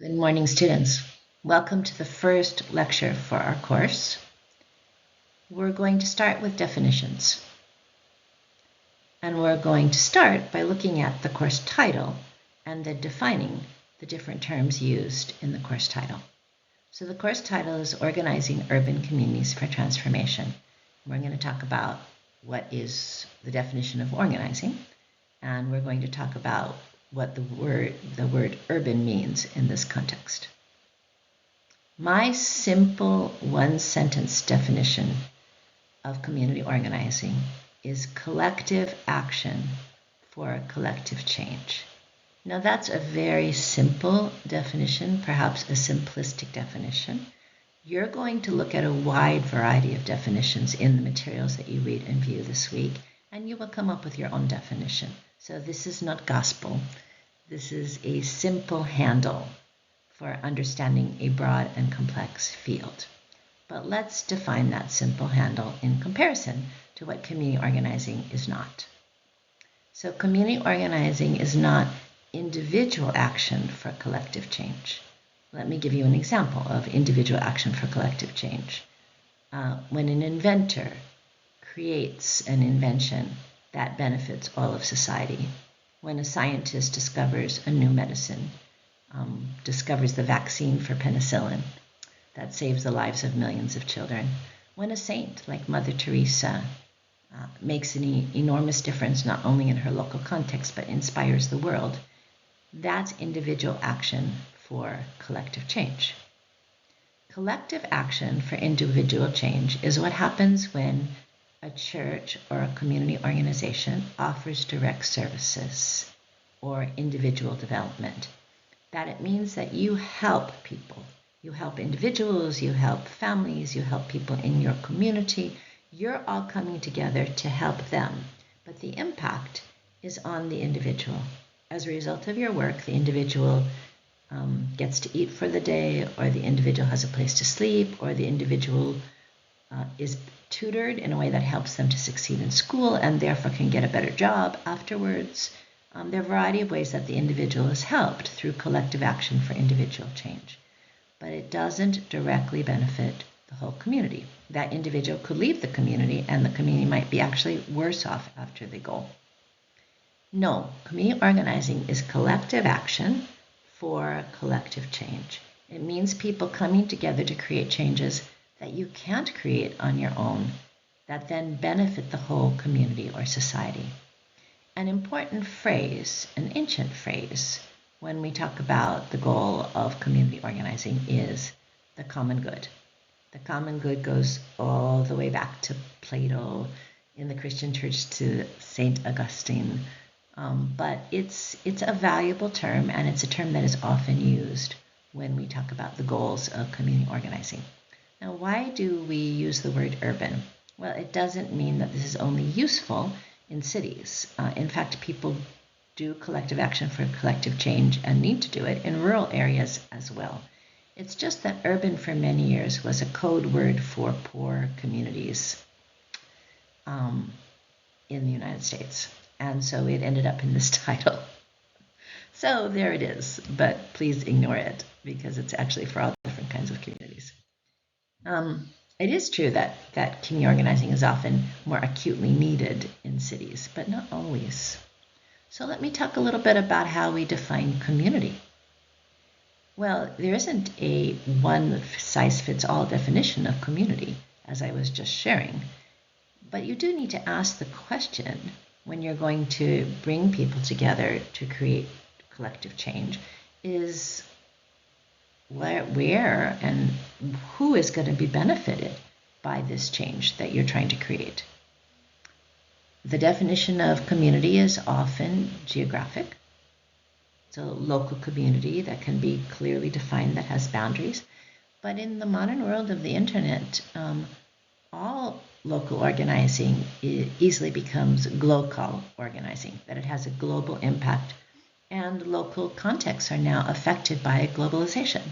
Good morning, students. Welcome to the first lecture for our course. We're going to start with definitions. And we're going to start by looking at the course title and then defining the different terms used in the course title. So the course title is Organizing Urban Communities for Transformation. We're going to talk about what is the definition of organizing, and we're going to talk about what the word urban means in this context. My simple one-sentence definition of community organizing is collective action for collective change. Now that's a very simple definition, perhaps a simplistic definition. You're going to look at a wide variety of definitions in the materials that you read and view this week, and you will come up with your own definition. So this is not gospel. This is a simple handle for understanding a broad and complex field. But let's define that simple handle in comparison to what community organizing is not. So community organizing is not individual action for collective change. Let me give you an example of individual action for collective change. When an inventor creates an invention that benefits all of society, when a scientist discovers a new medicine, discovers the vaccine for penicillin that saves the lives of millions of children, when a saint like Mother Teresa makes an enormous difference not only in her local context but inspires the world, that's individual action for collective change. Collective action for individual change is what happens when a church or a community organization offers direct services or individual development. That it means that you help people. You help individuals, you help families, you help people in your community. You're all coming together to help them, but the impact is on the individual. As a result of your work, the individual gets to eat for the day, or the individual has a place to sleep, or the individual is tutored in a way that helps them to succeed in school and therefore can get a better job afterwards. There are a variety of ways that the individual is helped through collective action for individual change, but it doesn't directly benefit the whole community. That individual could leave the community and the community might be actually worse off after they go. No, community organizing is collective action for collective change. It means people coming together to create changes that you can't create on your own, that then benefit the whole community or society. An important phrase, an ancient phrase, when we talk about the goal of community organizing is the common good. The common good goes all the way back to Plato, in the Christian church to St. Augustine, but it's a valuable term, and it's a term that is often used when we talk about the goals of community organizing. Now, why do we use the word urban? Well, it doesn't mean that this is only useful in cities. In fact, people do collective action for collective change and need to do it in rural areas as well. It's just that urban for many years was a code word for poor communities in the United States. And so it ended up in this title. So there it is, but please ignore it because it's actually for all different kinds of communities. It is true that community organizing is often more acutely needed in cities, but not always. So let me talk a little bit about how we define community. Well, there isn't a one-size-fits-all definition of community, as I was just sharing, but you do need to ask the question when you're going to bring people together to create collective change is where and who is going to be benefited by this change that you're trying to create. The definition of community is often geographic. It's a local community that can be clearly defined, that has boundaries. But in the modern world of the internet, all local organizing easily becomes global organizing, that it has a global impact, and local contexts are now affected by globalization.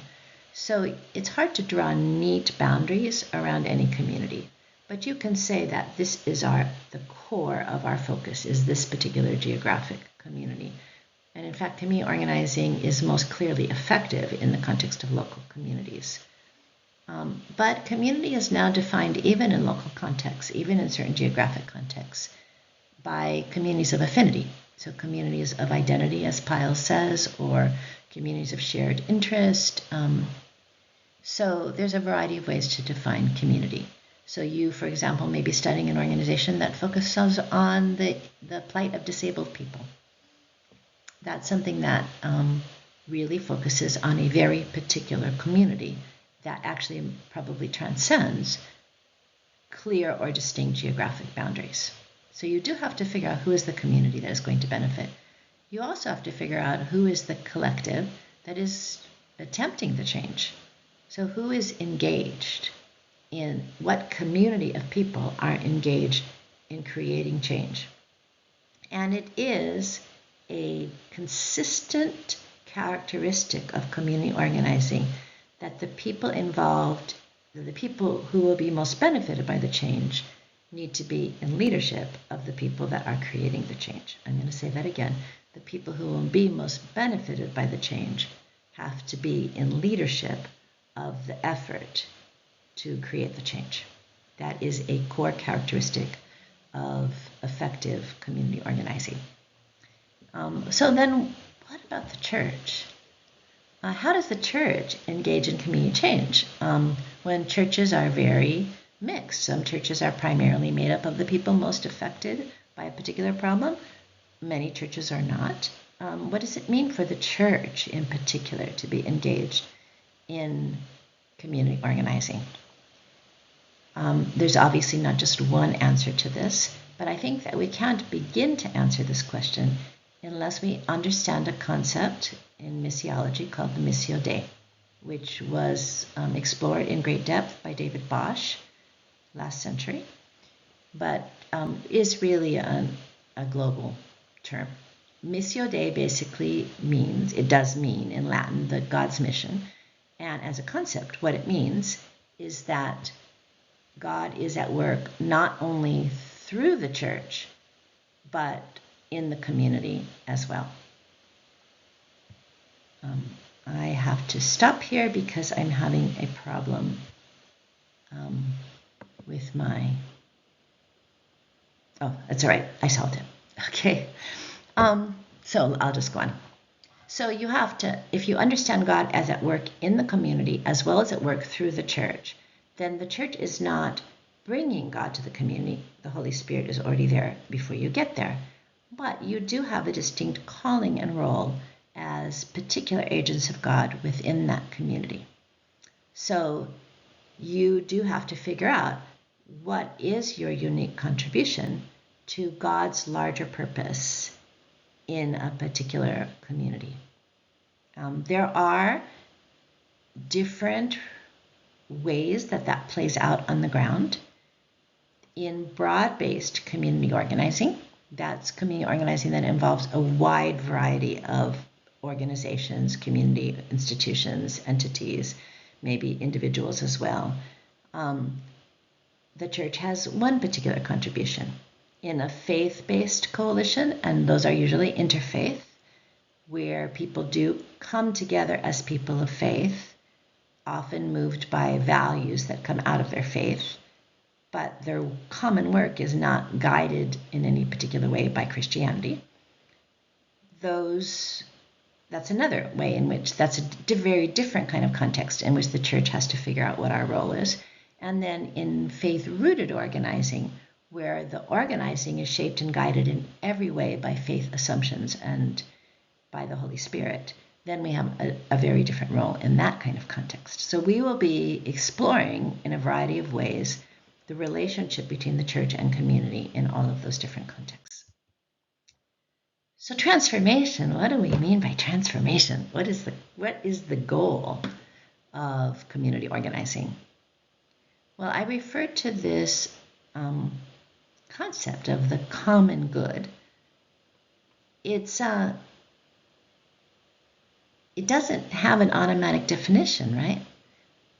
So it's hard to draw neat boundaries around any community, but you can say that this is the core of our focus is this particular geographic community. And in fact, community organizing is most clearly effective in the context of local communities. But community is now defined even in local contexts, even in certain geographic contexts, by communities of affinity. So communities of identity, as Pyle says, or communities of shared interest. So there's a variety of ways to define community. So you, for example, may be studying an organization that focuses on the plight of disabled people. That's something that really focuses on a very particular community that actually probably transcends clear or distinct geographic boundaries. So you do have to figure out who is the community that is going to benefit. You also have to figure out who is the collective that is attempting the change. So who is engaged in what community of people are engaged in creating change? And it is a consistent characteristic of community organizing that the people involved, the people who will be most benefited by the change, need to be in leadership of the people that are creating the change. I'm going to say that again. The people who will be most benefited by the change have to be in leadership of the effort to create the change. That is a core characteristic of effective community organizing. So then what about the church? How does the church engage in community change when churches are very mixed? Some churches are primarily made up of the people most affected by a particular problem. Many churches are not. What does it mean for the church in particular to be engaged in community organizing? There's obviously not just one answer to this, but I think that we can't begin to answer this question unless we understand a concept in missiology called the Missio Dei, which was explored in great depth by David Bosch last century, but is really a global term. Missio Dei basically means, it does mean in Latin, the God's mission. And as a concept, what it means is that God is at work not only through the church, but in the community as well. I have to stop here because I'm having a problem with my... Oh, that's all right. I solved it. Okay. So I'll just go on. So you have to, if you understand God as at work in the community as well as at work through the church, then the church is not bringing God to the community. The Holy Spirit is already there before you get there. But you do have a distinct calling and role as particular agents of God within that community. So you do have to figure out what is your unique contribution to God's larger purpose in a particular community. There are different ways that plays out on the ground. In broad-based community organizing, that's community organizing that involves a wide variety of organizations, community institutions, entities, maybe individuals as well. The church has one particular contribution. In a faith-based coalition, and those are usually interfaith, where people do come together as people of faith, often moved by values that come out of their faith, but their common work is not guided in any particular way by Christianity. That's another way in which that's a very different kind of context in which the church has to figure out what our role is. And then in faith-rooted organizing, where the organizing is shaped and guided in every way by faith assumptions and by the Holy Spirit, then we have a very different role in that kind of context. So we will be exploring in a variety of ways the relationship between the church and community in all of those different contexts. So transformation, what do we mean by transformation? What is the goal of community organizing? Well, I referred to this concept of the common good. It doesn't have an automatic definition, right?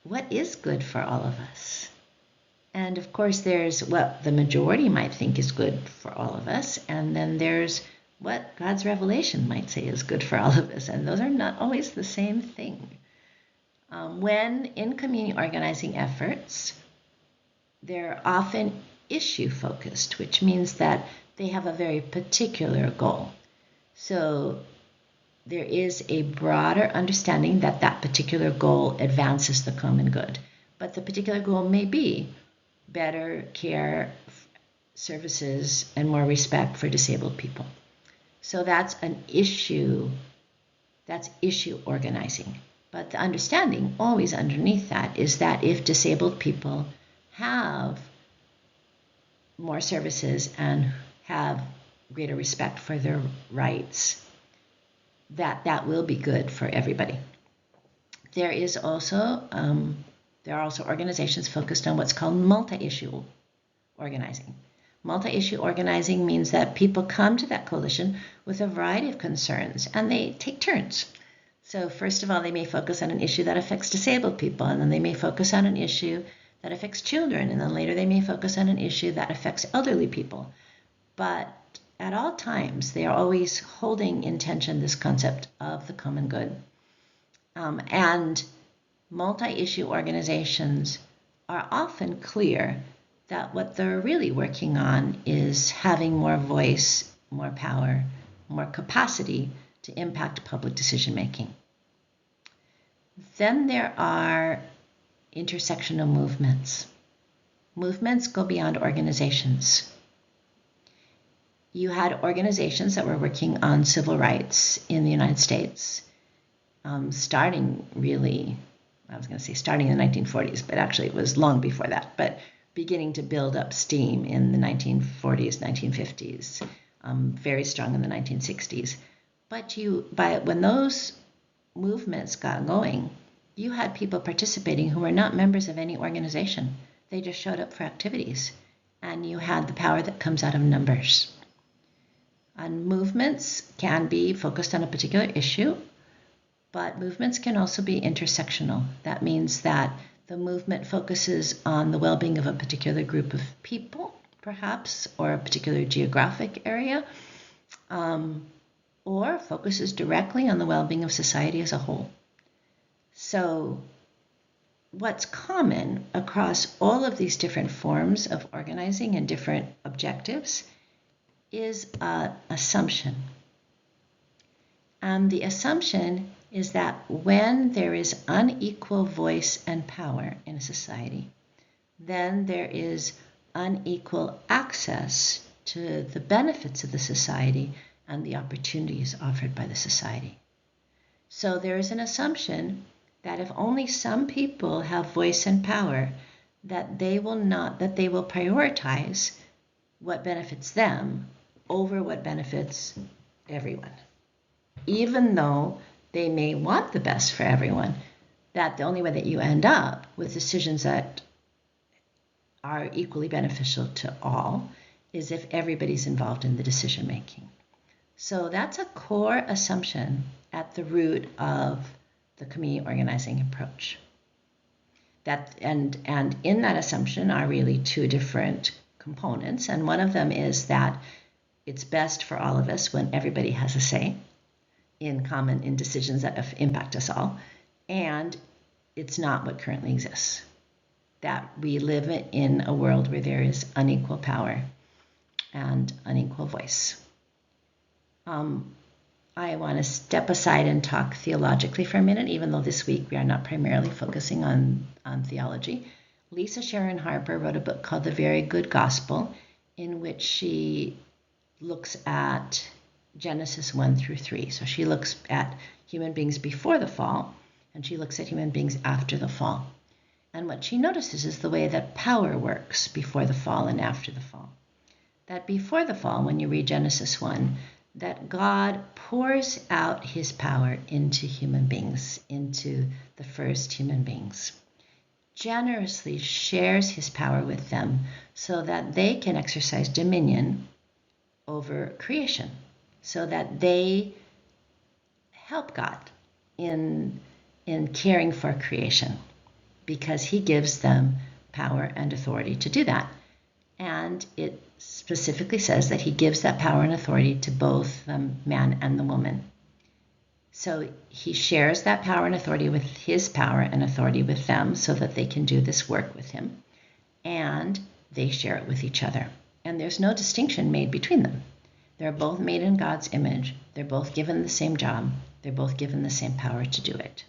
What is good for all of us? And of course, there's what the majority might think is good for all of us, and then there's what God's revelation might say is good for all of us. And those are not always the same thing. When in community organizing efforts, they're often issue focused, which means that they have a very particular goal. So there is a broader understanding that that particular goal advances the common good. But the particular goal may be better care, services, and more respect for disabled people. So that's an issue, that's issue organizing. But the understanding always underneath that is that if disabled people have more services and have greater respect for their rights, that will be good for everybody. There are also organizations focused on what's called multi-issue organizing. Multi-issue organizing means that people come to that coalition with a variety of concerns and they take turns. So first of all, they may focus on an issue that affects disabled people, and then they may focus on an issue that affects children, and then later they may focus on an issue that affects elderly people. But at all times, they are always holding in tension this concept of the common good. And multi-issue organizations are often clear that what they're really working on is having more voice, more power, more capacity to impact public decision making. Then there are intersectional movements. Movements go beyond organizations. You had organizations that were working on civil rights in the United States, starting in the 1940s, but actually it was long before that, but beginning to build up steam in the 1940s, 1950s, very strong in the 1960s. But when those movements got going, you had people participating who were not members of any organization. They just showed up for activities, and you had the power that comes out of numbers. And movements can be focused on a particular issue, but movements can also be intersectional. That means that the movement focuses on the well-being of a particular group of people, perhaps, or a particular geographic area, or focuses directly on the well-being of society as a whole. So what's common across all of these different forms of organizing and different objectives is an assumption. And the assumption is that when there is unequal voice and power in a society, then there is unequal access to the benefits of the society and the opportunities offered by the society. So there is an assumption that if only some people have voice and power, that they will prioritize what benefits them over what benefits everyone. Even though they may want the best for everyone, that the only way that you end up with decisions that are equally beneficial to all is if everybody's involved in the decision making. So that's a core assumption at the root of the community organizing approach. And in that assumption are really two different components, and one of them is that it's best for all of us when everybody has a say in decisions that impact us all, and it's not what currently exists. That we live in a world where there is unequal power and unequal voice. I want to step aside and talk theologically for a minute, even though this week we are not primarily focusing on theology. Lisa Sharon Harper wrote a book called The Very Good Gospel, in which she looks at Genesis 1 through 3. So she looks at human beings before the fall, and she looks at human beings after the fall. And what she notices is the way that power works before the fall and after the fall. That before the fall, when you read Genesis 1, that God pours out his power into human beings, into the first human beings, generously shares his power with them so that they can exercise dominion over creation, so that they help God in caring for creation, because he gives them power and authority to do that. And it specifically says that he gives that power and authority to both the man and the woman. So he shares that power and authority with his power and authority with them so that they can do this work with him. And they share it with each other. And there's no distinction made between them. They're both made in God's image. They're both given the same job. They're both given the same power to do it.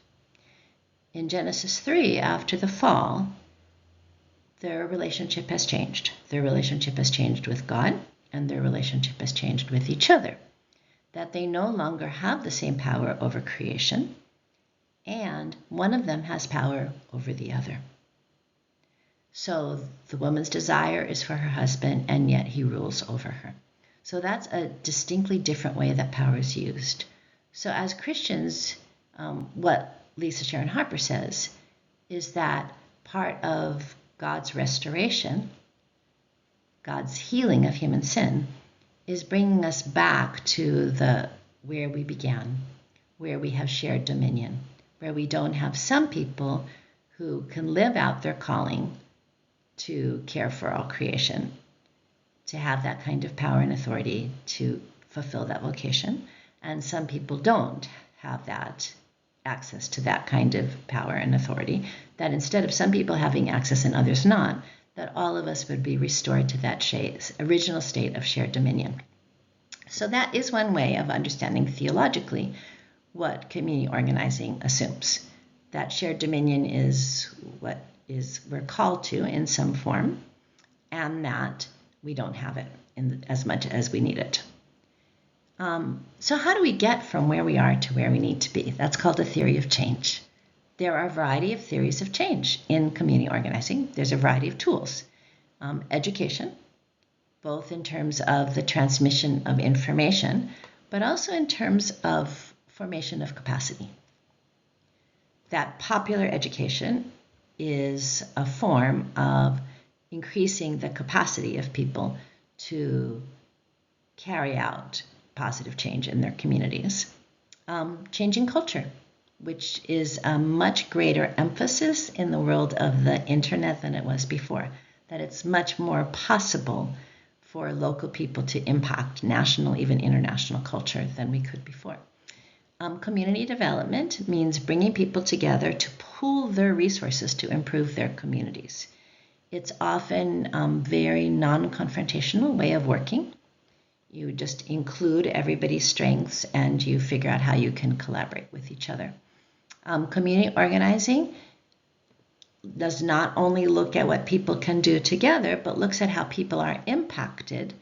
In Genesis 3, after the fall, their relationship has changed. Their relationship has changed with God, and their relationship has changed with each other. That they no longer have the same power over creation, and one of them has power over the other. So the woman's desire is for her husband, and yet he rules over her. So that's a distinctly different way that power is used. So as Christians, what Lisa Sharon Harper says is that part of God's restoration, God's healing of human sin, is bringing us back to where we began, where we have shared dominion, where we don't have some people who can live out their calling to care for all creation, to have that kind of power and authority to fulfill that vocation, and some people don't have that access to that kind of power and authority, that instead of some people having access and others not, that all of us would be restored to that original state of shared dominion. So that is one way of understanding theologically what community organizing assumes. That shared dominion is what we're called to in some form, and that we don't have it as much as we need it. So how do we get from where we are to where we need to be? That's called a theory of change. There are a variety of theories of change in community organizing. There's a variety of tools. Education, both in terms of the transmission of information, but also in terms of formation of capacity. That popular education is a form of increasing the capacity of people to carry out positive change in their communities. Changing culture, which is a much greater emphasis in the world of the internet than it was before, that it's much more possible for local people to impact national, even international culture than we could before. Community development means bringing people together to pool their resources to improve their communities. It's often a very non-confrontational way of working. You just include everybody's strengths and you figure out how you can collaborate with each other. Community organizing does not only look at what people can do together, but looks at how people are impacted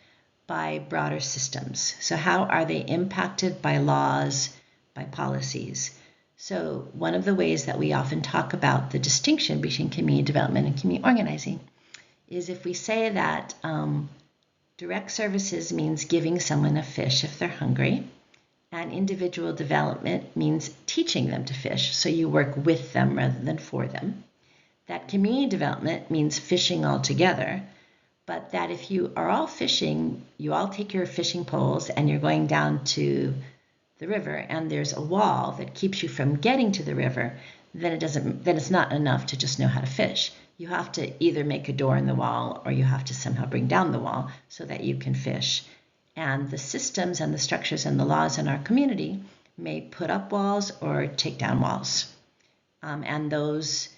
by broader systems. So how are they impacted by laws, by policies? So one of the ways that we often talk about the distinction between community development and community organizing is if we say that direct services means giving someone a fish if they're hungry, and individual development means teaching them to fish, so you work with them rather than for them. That community development means fishing all together, but that if you are all fishing, you all take your fishing poles and you're going down to the river and there's a wall that keeps you from getting to the river, then it's not enough to just know how to fish. You have to either make a door in the wall or you have to somehow bring down the wall so that you can fish. And the systems and the structures and the laws in our community may put up walls or take down walls. And those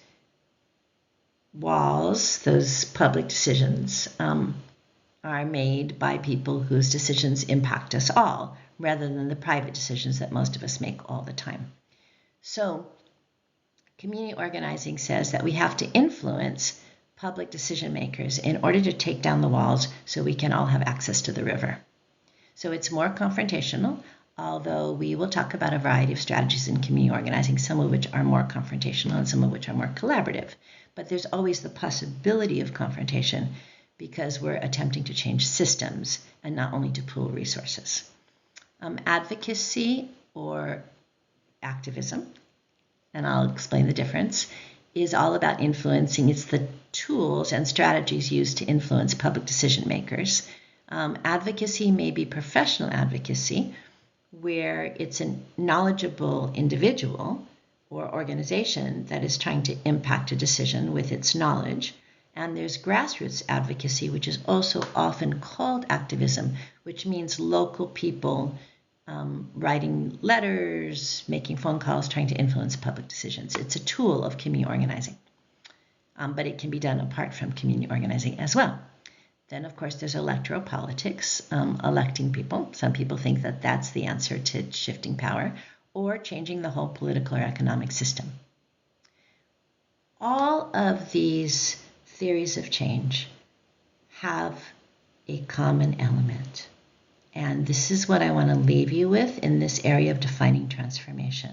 walls, those public decisions, are made by people whose decisions impact us all, rather than the private decisions that most of us make all the time. So community organizing says that we have to influence public decision makers in order to take down the walls so we can all have access to the river. So it's more confrontational, although we will talk about a variety of strategies in community organizing, some of which are more confrontational and some of which are more collaborative. But there's always the possibility of confrontation because we're attempting to change systems and not only to pool resources. Advocacy or activism, and I'll explain the difference, is all about influencing. It's the tools and strategies used to influence public decision makers. Advocacy may be professional advocacy, where it's a knowledgeable individual or organization that is trying to impact a decision with its knowledge. And there's grassroots advocacy, which is also often called activism, which means local people writing letters, making phone calls, trying to influence public decisions. It's a tool of community organizing, but it can be done apart from community organizing as well. Then, of course, there's electoral politics, electing people. Some people think that that's the answer to shifting power or changing the whole political or economic system. All of these theories of change have a common element. And this is what I want to leave you with in this area of defining transformation.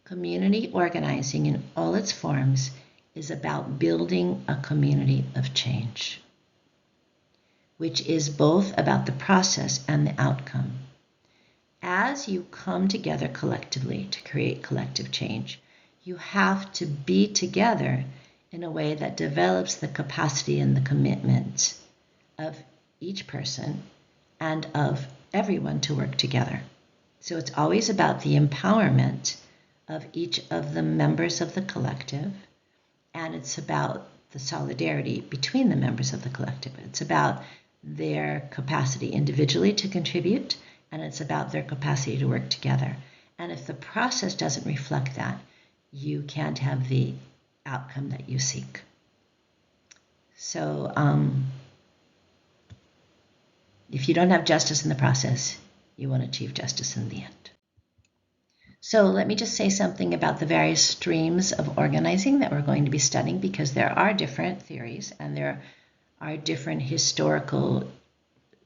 Community organizing in all its forms is about building a community of change, which is both about the process and the outcome. As you come together collectively to create collective change, you have to be together in a way that develops the capacity and the commitment of each person and of everyone to work together. So it's always about the empowerment of each of the members of the collective, and it's about the solidarity between the members of the collective. It's about their capacity individually to contribute, and it's about their capacity to work together. And if the process doesn't reflect that, you can't have the outcome that you seek. So if you don't have justice in the process, you won't achieve justice in the end. So let me just say something about the various streams of organizing that we're going to be studying, because there are different theories and there are different historical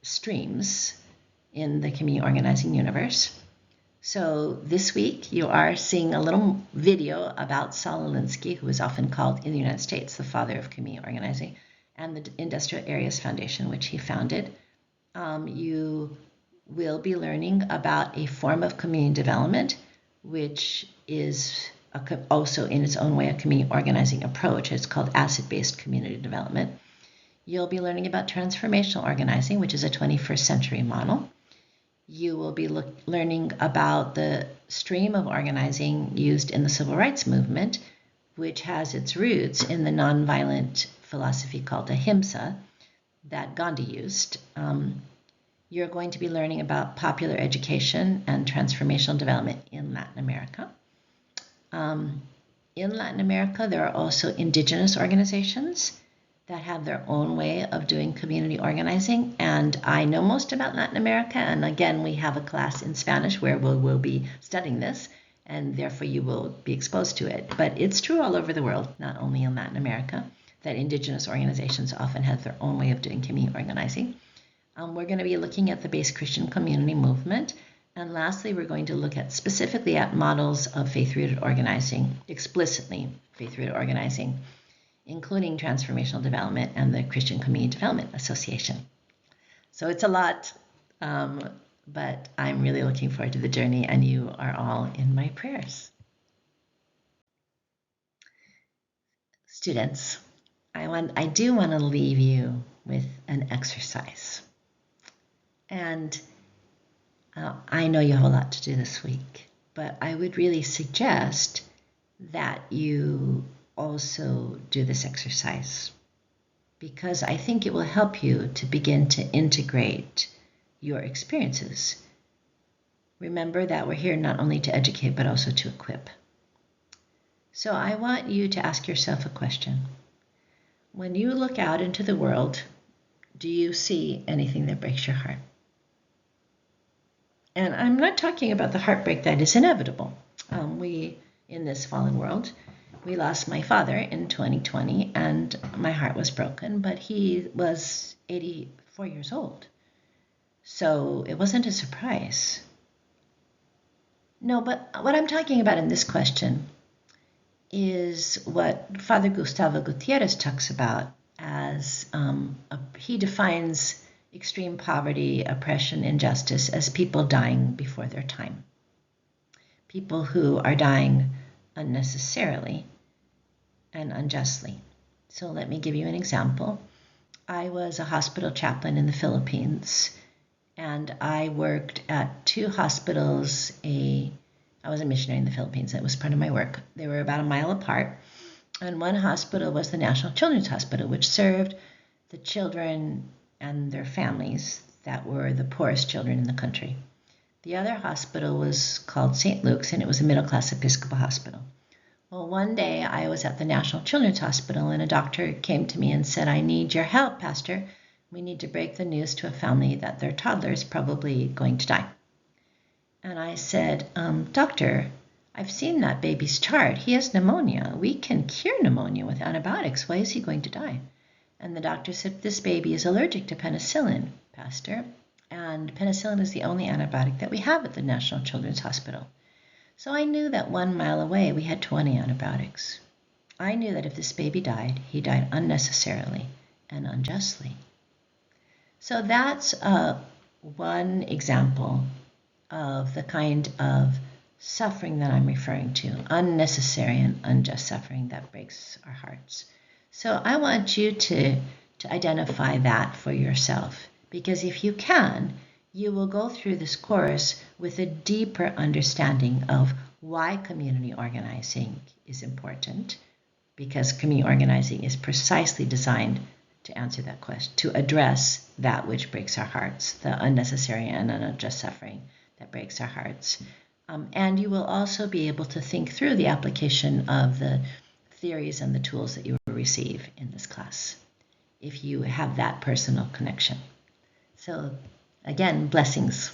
streams in the community organizing universe. So this week you are seeing a little video about Saul Alinsky, who is often called in the United States the father of community organizing, and the Industrial Areas Foundation, which he founded. You will be learning about a form of community development, which is also in its own way a community organizing approach. It's called asset-based community development. You'll be learning about transformational organizing, which is a 21st century model. You will be learning about the stream of organizing used in the civil rights movement, which has its roots in the nonviolent philosophy called ahimsa that Gandhi used. You're going to be learning about popular education and transformational development in Latin America. In Latin America, there are also indigenous organizations that have their own way of doing community organizing. And I know most about Latin America. And again, we have a class in Spanish where we'll be studying this, and therefore you will be exposed to it. But it's true all over the world, not only in Latin America, that indigenous organizations often have their own way of doing community organizing. We're going to be looking at the base Christian community movement. And lastly, we're going to look at specifically at models of faith-rooted organizing, explicitly faith-rooted organizing, including transformational development and the Christian Community Development Association. So it's a lot, but I'm really looking forward to the journey, and you are all in my prayers. Students, I do want to leave you with an exercise. And I know you have a lot to do this week, but I would really suggest that you also do this exercise, because I think it will help you to begin to integrate your experiences. Remember that we're here not only to educate, but also to equip. So I want you to ask yourself a question. When you look out into the world, do you see anything that breaks your heart? And I'm not talking about the heartbreak that is inevitable. In this fallen world, we lost my father in 2020, and my heart was broken, but he was 84 years old. So it wasn't a surprise. No, but what I'm talking about in this question is what Father Gustavo Gutierrez talks about as, he defines extreme poverty, oppression, injustice as people dying before their time. People who are dying unnecessarily and unjustly. So let me give you an example. I was a hospital chaplain in the Philippines, and I worked at two hospitals. I was a missionary in the Philippines. That was part of my work. They were about a mile apart. And one hospital was the National Children's Hospital, which served the children and their families that were the poorest children in the country. The other hospital was called St. Luke's, and it was a middle-class Episcopal hospital. Well, one day I was at the National Children's Hospital, and a doctor came to me and said, "I need your help, Pastor. We need to break the news to a family that their toddler is probably going to die." And I said, "Doctor, I've seen that baby's chart. He has pneumonia. We can cure pneumonia with antibiotics. Why is he going to die?" And the doctor said, "This baby is allergic to penicillin, Pastor. And penicillin is the only antibiotic that we have at the National Children's Hospital." So I knew that 1 mile away we had 20 antibiotics. I knew that if this baby died, he died unnecessarily and unjustly. So that's one example of the kind of suffering that I'm referring to, unnecessary and unjust suffering that breaks our hearts. So I want you to identify that for yourself, because if you can, you will go through this course with a deeper understanding of why community organizing is important, because community organizing is precisely designed to answer that question, to address that which breaks our hearts, the unnecessary and unjust suffering that breaks our hearts. And you will also be able to think through the application of the theories and the tools that you will receive in this class, if you have that personal connection. So again, blessings.